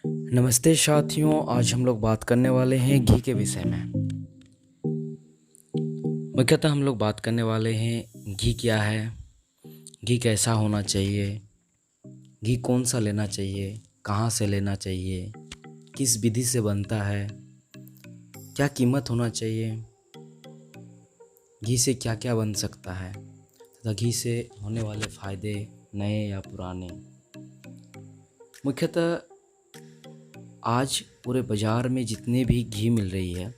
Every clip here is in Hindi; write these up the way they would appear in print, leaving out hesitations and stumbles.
नमस्ते साथियों, आज हम लोग बात करने वाले हैं घी के विषय में। मुख्यतः हम लोग बात करने वाले हैं घी क्या है, घी कैसा होना चाहिए, घी कौन सा लेना चाहिए, कहाँ से लेना चाहिए, किस विधि से बनता है, क्या कीमत होना चाहिए, घी से क्या क्या बन सकता है तथा घी से होने वाले फ़ायदे नए या पुराने। मुख्यतः आज पूरे बाज़ार में जितने भी घी मिल रही है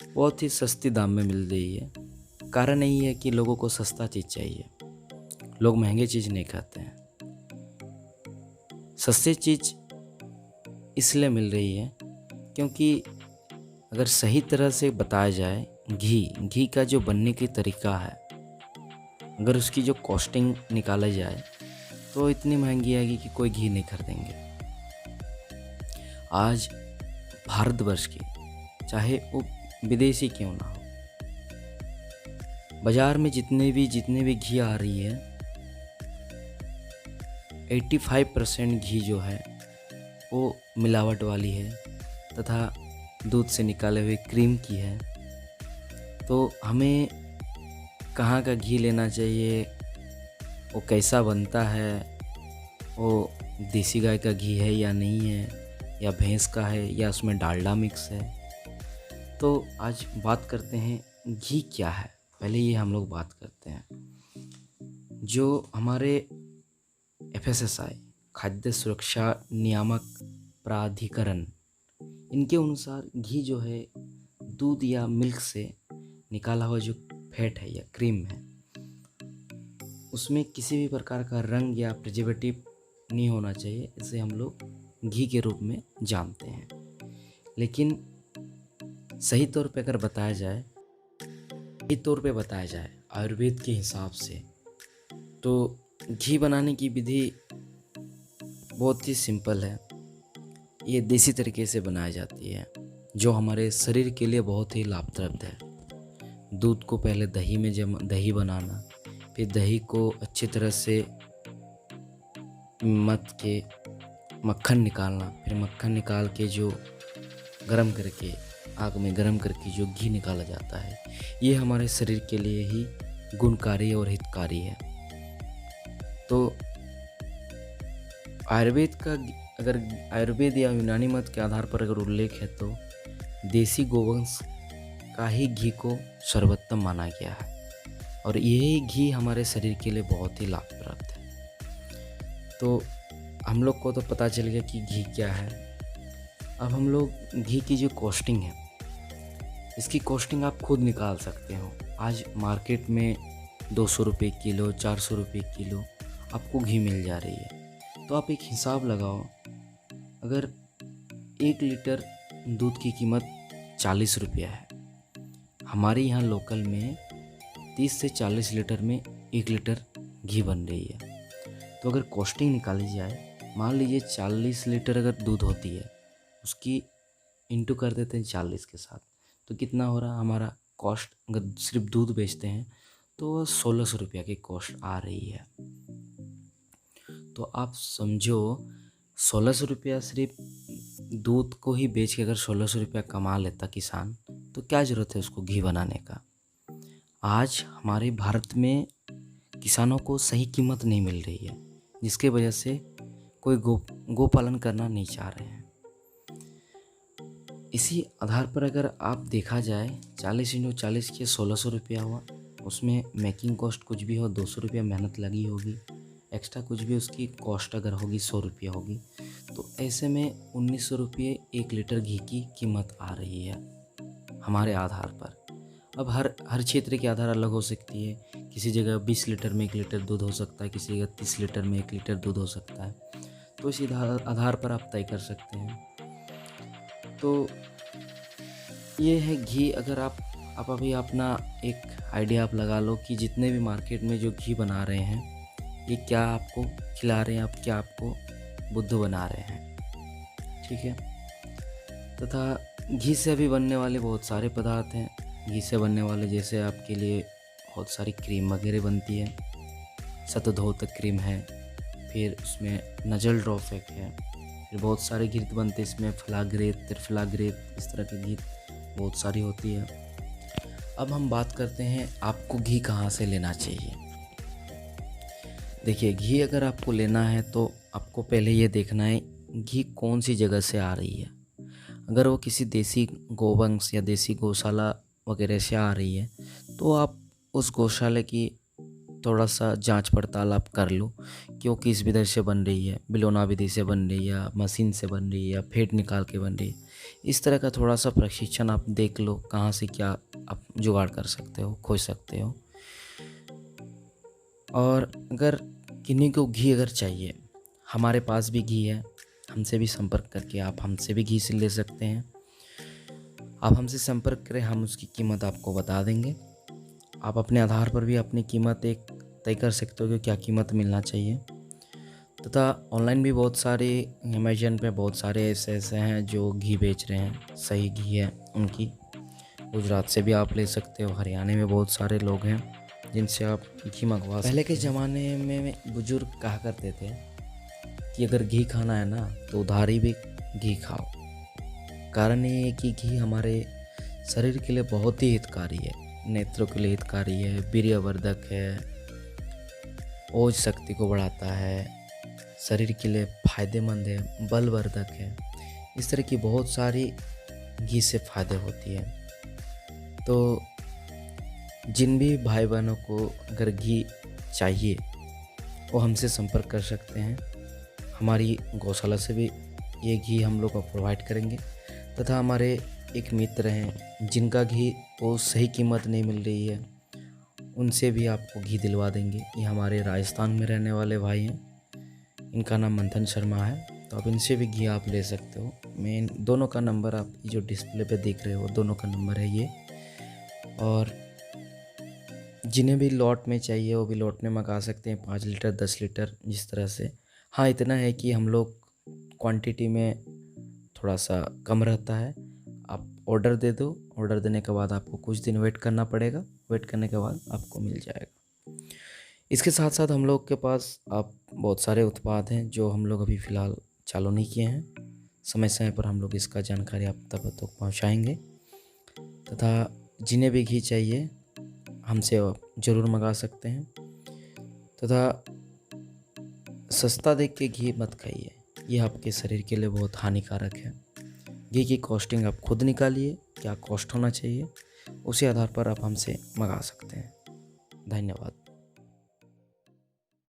बहुत ही सस्ती दाम में मिल रही है। कारण यही है कि लोगों को सस्ता चीज़ चाहिए, लोग महंगे चीज़ नहीं खाते हैं। सस्ती चीज़ इसलिए मिल रही है क्योंकि अगर सही तरह से बताया जाए घी का जो बनने की तरीका है, अगर उसकी जो कॉस्टिंग निकाला जाए तो इतनी महंगी आएगी कि कोई घी नहीं खरीदेंगे। आज भारतवर्ष की चाहे वो विदेशी क्यों ना हो, बाज़ार में जितने भी घी आ रही है 85% घी जो है वो मिलावट वाली है तथा दूध से निकाले हुए क्रीम की है। तो हमें कहाँ का घी लेना चाहिए, वो कैसा बनता है, वो देसी गाय का घी है या नहीं है, या भैंस का है या उसमें डालडा मिक्स है। तो आज बात करते हैं घी क्या है। पहले ये हम लोग बात करते हैं जो हमारे FSSAI खाद्य सुरक्षा नियामक प्राधिकरण, इनके अनुसार घी जो है दूध या मिल्क से निकाला हुआ जो फैट है या क्रीम है, उसमें किसी भी प्रकार का रंग या प्रिजर्वेटिव नहीं होना चाहिए। इसे हम लोग घी के रूप में जानते हैं। लेकिन सही तौर पे अगर बताया जाए, सही तौर पे बताया जाए आयुर्वेद के हिसाब से, तो घी बनाने की विधि बहुत ही सिंपल है। ये देसी तरीके से बनाई जाती है जो हमारे शरीर के लिए बहुत ही लाभप्रद है। दूध को पहले दही में दही बनाना, फिर दही को अच्छी तरह से मथ के मक्खन निकालना, फिर मक्खन निकाल के जो गरम करके आग में गरम करके जो घी निकाला जाता है, ये हमारे शरीर के लिए ही गुणकारी और हितकारी है। तो अगर आयुर्वेद या यूनानी मत के आधार पर अगर उल्लेख है तो देसी गोवंश का ही घी को सर्वोत्तम माना गया है और यही घी हमारे शरीर के लिए बहुत ही लाभप्रद है। तो हम लोग को तो पता चल गया कि घी क्या है। अब हम लोग घी की जो कॉस्टिंग है, इसकी कॉस्टिंग आप खुद निकाल सकते हो। आज मार्केट में 200 रुपये किलो, 400 रुपये किलो आपको घी मिल जा रही है। तो आप एक हिसाब लगाओ, अगर 1 लीटर दूध की कीमत 40 रुपया है, हमारे यहाँ लोकल में 30 से 40 लीटर में 1 लीटर घी बन रही है। तो अगर कॉस्टिंग निकाली जाए, मान लीजिए 40 लीटर अगर दूध होती है, उसकी इंटू कर देते हैं 40 के साथ, तो कितना हो रहा हमारा कॉस्ट। अगर सिर्फ दूध बेचते हैं तो 1600 रुपया की कॉस्ट आ रही है। तो आप समझो 1600 रुपया सिर्फ दूध को ही बेच के अगर 1600 रुपया कमा लेता किसान, तो क्या ज़रूरत है उसको घी बनाने का। आज हमारे भारत में किसानों को सही कीमत नहीं मिल रही है, जिसके वजह से कोई गो पालन करना नहीं चाह रहे हैं। इसी आधार पर अगर आप देखा जाए 40 × 40 के 1600 रुपया हुआ, उसमें मेकिंग कॉस्ट कुछ भी हो 200 रुपया मेहनत लगी होगी, एक्स्ट्रा कुछ भी उसकी कॉस्ट अगर होगी 100 रुपया होगी, तो ऐसे में 1900 रुपये 1 लीटर घी की कीमत आ रही है हमारे आधार पर। अब हर क्षेत्र के आधार अलग हो सकती है। किसी जगह 20 लीटर में 1 लीटर दूध हो सकता है, किसी जगह 30 लीटर में 1 लीटर दूध हो सकता है। तो इसी आधार पर आप तय कर सकते हैं। तो ये है घी। अगर आप अभी अपना एक आइडिया आप लगा लो कि जितने भी मार्केट में जो घी बना रहे हैं, ये क्या आपको खिला रहे हैं, आप क्या आपको बुद्ध बना रहे हैं, ठीक है। तथा घी से अभी बनने वाले बहुत सारे पदार्थ हैं। घी से बनने वाले जैसे आपके लिए बहुत सारी क्रीम वगैरह बनती है। शतधोतक क्रीम है, फिर उसमें नजल ड्रॉफेक है, फिर बहुत सारे घी बनते हैं इसमें, फलाग्रेत, त्रिफलाग्रेत, इस तरह की घी बहुत सारी होती है। अब हम बात करते हैं आपको घी कहाँ से लेना चाहिए। देखिए, घी अगर आपको लेना है तो आपको पहले ये देखना है घी कौन सी जगह से आ रही है। अगर वो किसी देसी गोवंश या देसी गौशाला वगैरह से आ रही है तो आप उस गौशाला की थोड़ा सा जांच पड़ताल आप कर लो कि वो किस विधि से बन रही है, बिलोना विधि से बन रही है या मशीन से बन रही है या फेंट निकाल के बन रही है। इस तरह का थोड़ा सा प्रशिक्षण आप देख लो, कहाँ से क्या आप जुगाड़ कर सकते हो, खोज सकते हो। और अगर किन्हीं को घी अगर चाहिए, हमारे पास भी घी है, हमसे भी संपर्क करके आप हमसे भी घी से ले सकते हैं। आप हमसे संपर्क करें, हम उसकी कीमत आपको बता देंगे। आप अपने आधार पर भी अपनी कीमत एक तय कर सकते हो कि क्या कीमत मिलना चाहिए। तथा ऑनलाइन भी बहुत सारे, अमेजन पे बहुत सारे ऐसे हैं जो घी बेच रहे हैं, सही घी है उनकी। गुजरात से भी आप ले सकते हो, हरियाणा में बहुत सारे लोग हैं जिनसे आप घी मंगवा सकते। पहले के ज़माने में बुजुर्ग कहा करते थे कि अगर घी खाना है ना तो उधारी भी घी खाओ। कारण ये है कि घी हमारे शरीर के लिए बहुत ही हितकारी है, नेत्रों के लिए हितकारी है, वीर्यवर्धक है, ओज शक्ति को बढ़ाता है, शरीर के लिए फायदेमंद है, बलवर्धक है। इस तरह की बहुत सारी घी से फ़ायदे होती है। तो जिन भी भाई बहनों को अगर घी चाहिए वो हमसे संपर्क कर सकते हैं। हमारी गौशाला से भी ये घी हम लोग को प्रोवाइड करेंगे। तथा हमारे एक मित्र हैं जिनका घी वो सही कीमत नहीं मिल रही है, उनसे भी आपको घी दिलवा देंगे। ये हमारे राजस्थान में रहने वाले भाई हैं, इनका नाम मंथन शर्मा है। तो आप इनसे भी घी आप ले सकते हो। मैं इन दोनों का नंबर आप जो डिस्प्ले पे देख रहे हो दोनों का नंबर है ये। और जिन्हें भी लॉट में चाहिए वो भी लॉट में मंगा सकते हैं, 5 लीटर 10 लीटर जिस तरह से। हाँ, इतना है कि हम लोग क्वांटिटी में थोड़ा सा कम रहता है। आप ऑर्डर दे दो, ऑर्डर देने के बाद आपको कुछ दिन वेट करना पड़ेगा, वेट करने के बाद आपको मिल जाएगा। इसके साथ साथ हम लोग के पास आप बहुत सारे उत्पाद हैं जो हम लोग अभी फ़िलहाल चालू नहीं किए हैं। समय समय पर हम लोग इसका जानकारी आप तक पहुँचाएँगे। तथा जिन्हें भी घी चाहिए हमसे ज़रूर मंगा सकते हैं। तथा सस्ता देख के घी मत खाइए, ये आपके शरीर के लिए बहुत हानिकारक है। घी की कॉस्टिंग आप खुद निकालिए, क्या कॉस्ट होना चाहिए, उसी आधार पर आप हमसे मंगा सकते हैं। धन्यवाद।